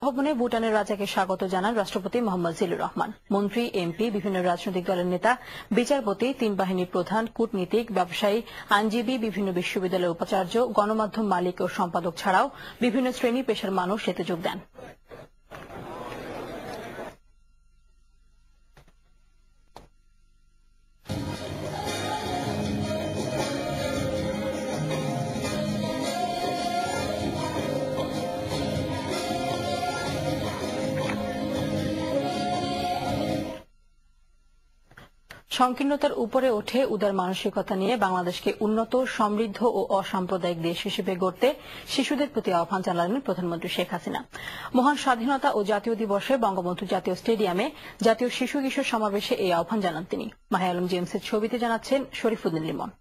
ভবনে ভুটানের রাজাকে স্বাগত জানান রাষ্ট্রপতি মোহাম্মদ জিল্লুর রহমান। মন্ত্রী, এমপি, বিভিন্ন রাজনৈতিক দলের নেতা, বিচারপতি, তিন বাহিনীর প্রধান, কূটনীতিক, ব্যবসায়ী, আইনজীবী, বিভিন্ন বিশ্ববিদ্যালয়ের উপাচার্য, গণমাধ্যম মালিক ও সম্পাদক ছাড়াও বিভিন্ন শ্রেণী পেশার মানুষ এতে যোগ দেন। সংকীর্ণতার উপরে উঠে উদার মানসিকতা নিয়ে বাংলাদেশকে উন্নত, সমৃদ্ধ ও অসাম্প্রদায়িক দেশ হিসেবে গড়তে শিশুদের প্রতি আহ্বান জানালেন প্রধানমন্ত্রী শেখ হাসিনা। মহান স্বাধীনতা ও জাতীয় দিবসে বঙ্গবন্ধু জাতীয় স্টেডিয়ামে জাতীয় শিশু কিশোর সমাবেশে এই আহ্বান জানান তিনি। মাহে আলম জেমসের ছবিতে জানাচ্ছেন শরীফুদ্দিন লিমন।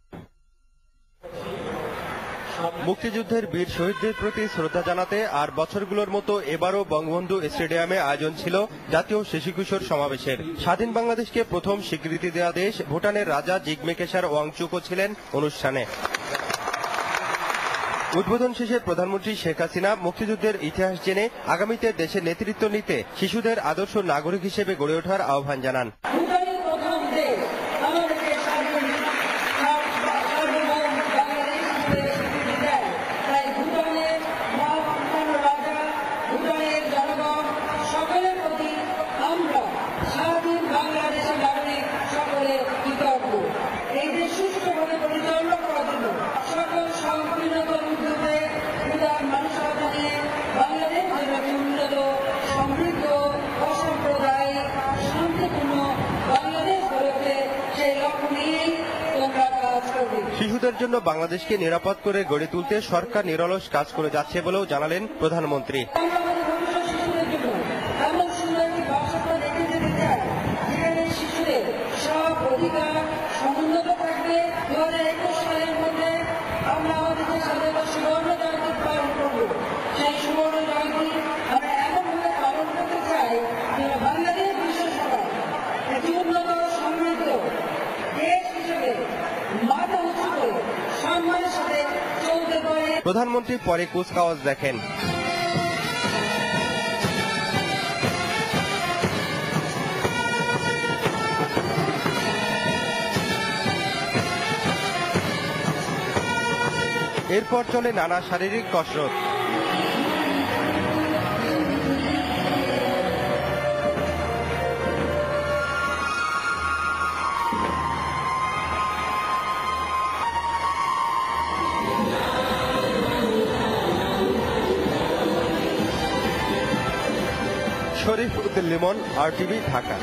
মুক্তিযুদ্ধের বীর শহীদদের প্রতি শ্রদ্ধা জানাতে আর বছরগুলোর মতো এবারও বঙ্গবন্ধু স্টেডিয়ামে আয়োজন ছিল জাতীয় শিশু কিশোর সমাবেশের। স্বাধীন বাংলাদেশকে প্রথম স্বীকৃতি দেওয়া দেশ ভুটানের রাজা জিগমে খেসর ওয়াংচুকও ছিলেন অনুষ্ঠানে। উদ্বোধন শেষে প্রধানমন্ত্রী শেখ হাসিনা মুক্তিযুদ্ধের ইতিহাস জেনে আগামীতে দেশের নেতৃত্ব নিতে শিশুদের আদর্শ নাগরিক হিসেবে গড়ে ওঠার আহ্বান জানান। শিশুদের জন্য বাংলাদেশকে নিরাপদ করে গড়ে তুলতে সরকার নিরলস কাজ করে যাচ্ছে বলেও জানালেন প্রধানমন্ত্রী। প্রধানমন্ত্রী পরে কুচকাওয়াজ দেখেন। এরপর চলে নানা শারীরিক কসরত। শরীফুদ্দিন লিমন, RTV, ঢাকা।